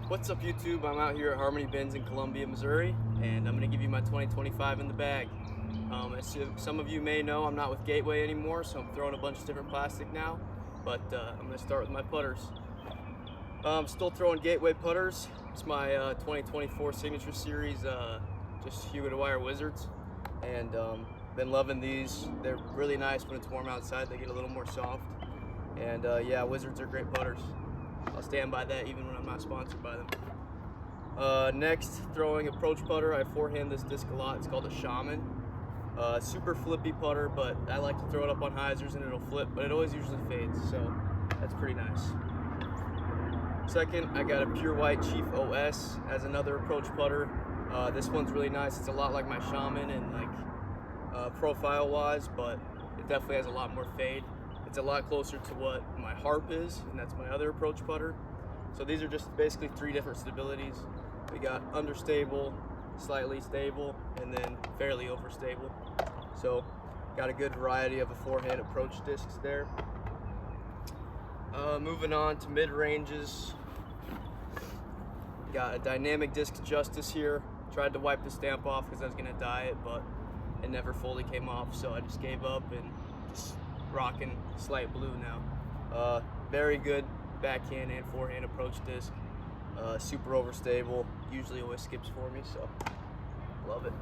What's up, YouTube? I'm out here at Harmony Bins in Columbia, Missouri, and I'm going to give you my 2025 in the bag. As some of you may know, I'm not with Gateway anymore, so I'm throwing a bunch of different plastic now, but I'm going to start with my putters. I'm still throwing Gateway putters. It's my 2024 Signature Series, just Hugo Dwyer Wizards, and been loving these. They're really nice when it's warm outside. They get a little more soft, and yeah, Wizards are great putters. I'll stand by that even when I'm not sponsored by them. Next, throwing approach putter. I forehand this disc a lot. It's called a Shaman. Super flippy putter, but I like to throw it up on hyzers and it'll flip, but it always usually fades, so that's pretty nice. Second, I got a Pure White Chief OS as another approach putter. This one's really nice. It's a lot like my Shaman and profile-wise, but it definitely has a lot more fade. It's a lot closer to what my Harp is, and that's my other approach putter. So these are just basically three different stabilities. We got understable, slightly stable, and then fairly overstable. So got a good variety of a forehand approach discs there. Moving on to mid-ranges. Got a Dynamic Disc Justice here. Tried to wipe the stamp off because I was going to dye it, but it never fully came off, so I just gave up and just rocking Slight Blue now. Very good backhand and forehand approach disc. Super overstable. Usually always skips for me, so love it.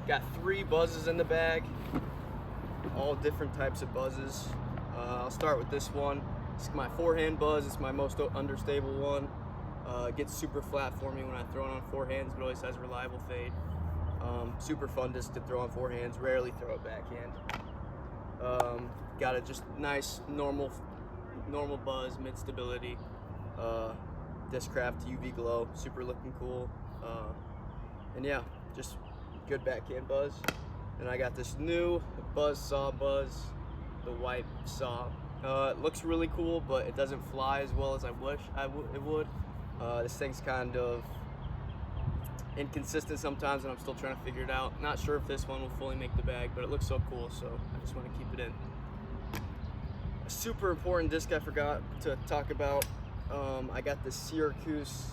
Got 3 buzzes in the bag, all different types of buzzes. I'll start with this one. It's my forehand buzz. It's my most understable one. It gets super flat for me when I throw it on forehands, but always has a reliable fade. Super fun disc to throw on forehands. Rarely throw it backhand. Got a just nice normal buzz, mid stability. Discraft UV glow, super looking cool. And yeah, just good backhand buzz. And I got this new Buzz Saw Buzz, the white saw. It looks really cool, but it doesn't fly as well as I wish it would. This thing's kind of inconsistent sometimes, and I'm still trying to figure it out. Not sure if this one will fully make the bag, but it looks so cool, so I just want to keep it in. A super important disc I forgot to talk about. I got the Syracuse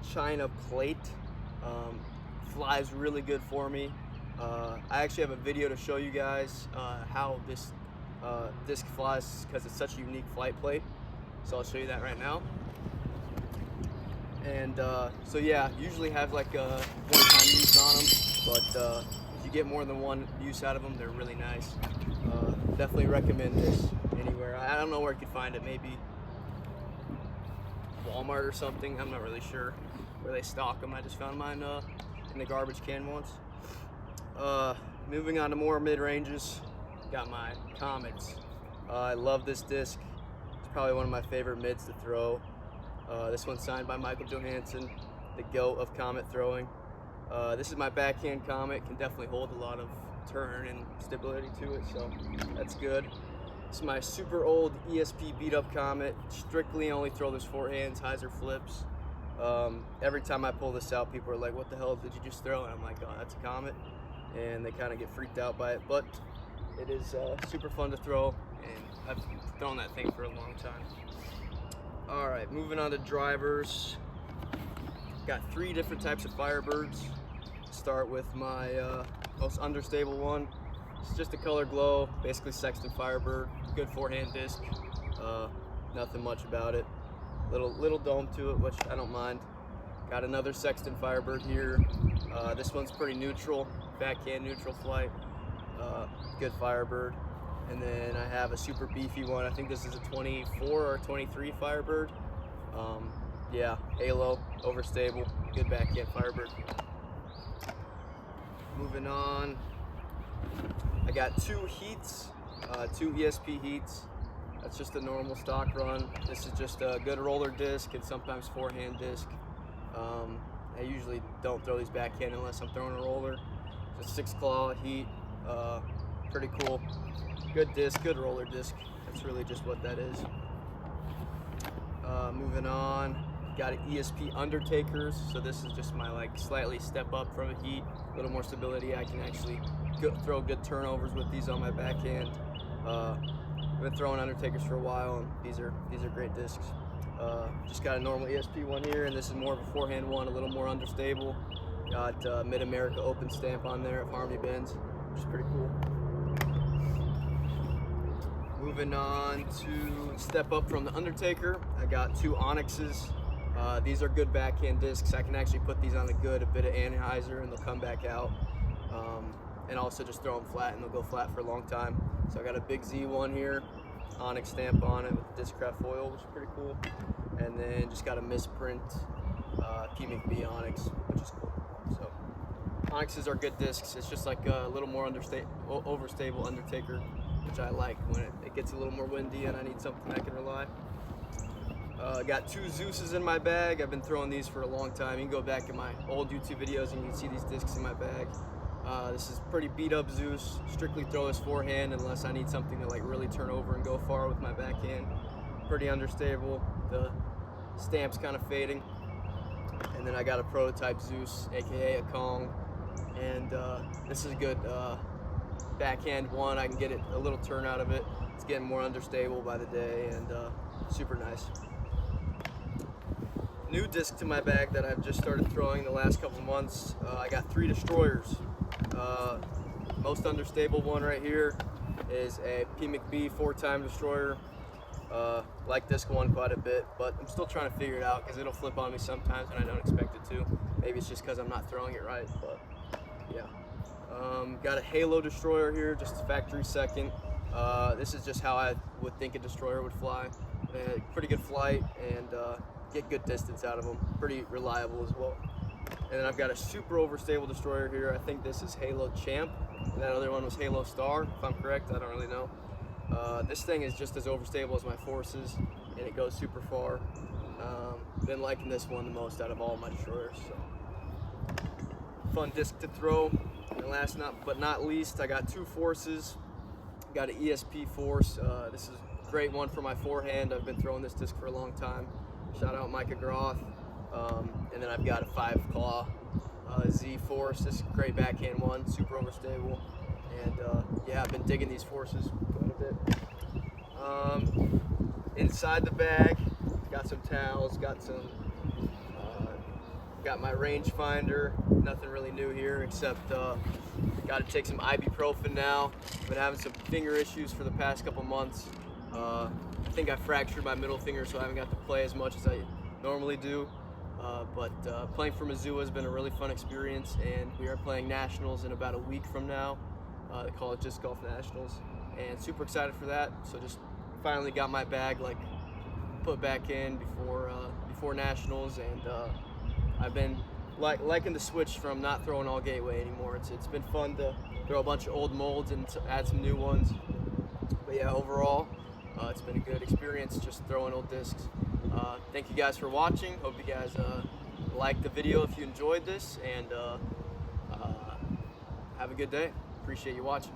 China Plate. Flies really good for me. I actually have a video to show you guys how this disc flies because it's such a unique flight plate. So I'll show you that right now. And so yeah, usually have like a one-time use on them, but if you get more than one use out of them, they're really nice. Definitely recommend this anywhere. I don't know where you could find it, maybe Walmart or something. I'm not really sure where they stock them. I just found mine in the garbage can once. Moving on to more mid-ranges, got my Comets. I love this disc. It's probably one of my favorite mids to throw. This one's signed by Michael Johansson, the GOAT of Comet throwing. This is my backhand Comet. Can definitely hold a lot of turn and stability to it, so that's good. This is my super old ESP beat up Comet. Strictly only throw this forehands, hyzer flips. Every time I pull this out, people are like, what the hell did you just throw? And I'm like, oh, that's a Comet. And they kind of get freaked out by it, but it is super fun to throw, and I've thrown that thing for a long time. All right, moving on to drivers. Got 3 different types of Firebirds. Start with my most understable one. It's just a color glow, basically Sexton Firebird. Good forehand disc. Nothing much about it. Little dome to it, which I don't mind. Got another Sexton Firebird here. This one's pretty neutral, backhand neutral flight. Good Firebird. And then I have a super beefy one. I think this is a 24 or 23 Firebird. Yeah, halo, overstable, good backhand Firebird. Moving on, I got 2 heats, 2 ESP heats. That's just a normal stock run. This is just a good roller disc and sometimes forehand disc. I usually don't throw these backhand unless I'm throwing a roller. It's a 6 claw heat, pretty cool. Good disc, good roller disc. That's really just what that is. Moving on, got an ESP Undertakers. So this is just my slightly step up from a heat, a little more stability. I can actually throw good turnovers with these on my backhand. I've been throwing Undertakers for a while, and these are great discs. Just got a normal ESP one here, and this is more of a forehand one, a little more understable. Got Mid-America Open stamp on there of Harmony Bends, which is pretty cool. Moving on to step up from the Undertaker, I got two Onyxes. These are good backhand discs. I can actually put these on the good, a bit of anhyzer, and they'll come back out. And also just throw them flat, and they'll go flat for a long time. So I got a big Z1 here, Onyx stamp on it with Discraft foil, which is pretty cool. And then just got a misprint P. McBee Onyx, which is cool. So Onyxes are good discs. It's just like a little more overstable Undertaker, which I like when it gets a little more windy and I need something I can rely. Got two Zeus's in my bag. I've been throwing these for a long time. You can go back in my old YouTube videos and you can see these discs in my bag. This is pretty beat up Zeus. Strictly throw his forehand unless I need something to like really turn over and go far with my backhand. Pretty understable. The stamp's kind of fading. And then I got a prototype Zeus, aka a Kong. And this is a good backhand one. I can get it a little turn out of it. It's getting more understable by the day, and super nice. New disc to my bag that I've just started throwing the last couple months. I got 3 Destroyers. Most unstable one right here is a P. McBee 4-time Destroyer. Like disc one quite a bit, but I'm still trying to figure it out because it'll flip on me sometimes and I don't expect it to. Maybe it's just because I'm not throwing it right, but yeah. Got a Halo Destroyer here, just factory second. This is just how I would think a Destroyer would fly. Pretty good flight and get good distance out of them. Pretty reliable as well. And then I've got a super overstable Destroyer here. I think this is Halo Champ. And that other one was Halo Star, if I'm correct. I don't really know. This thing is just as overstable as my Forces, and it goes super far. Been liking this one the most out of all my Destroyers. So. Fun disc to throw. And last but not least, I got 2 Forces. Got an ESP Force. This is a great one for my forehand. I've been throwing this disc for a long time. Shout out Micah Groth. And then I've got a 5-claw Z Force. This is a great backhand one, super overstable. And yeah, I've been digging these Forces quite a bit. Inside the bag, got some towels, got my rangefinder. Nothing really new here except got to take some ibuprofen now. Been having some finger issues for the past couple months. I think I fractured my middle finger, so I haven't got to play as much as I normally do. But playing for Missoula has been a really fun experience, and we are playing Nationals in about a week from now, the College Disc Golf Nationals, and super excited for that. So just finally got my bag like put back in before Nationals, and I've been liking the switch from not throwing all gateway anymore. It's been fun to throw a bunch of old molds and to add some new ones. But yeah, overall, it's been a good experience just throwing old discs. Thank you guys for watching. Hope you guys liked the video if you enjoyed this, and have a good day. Appreciate you watching.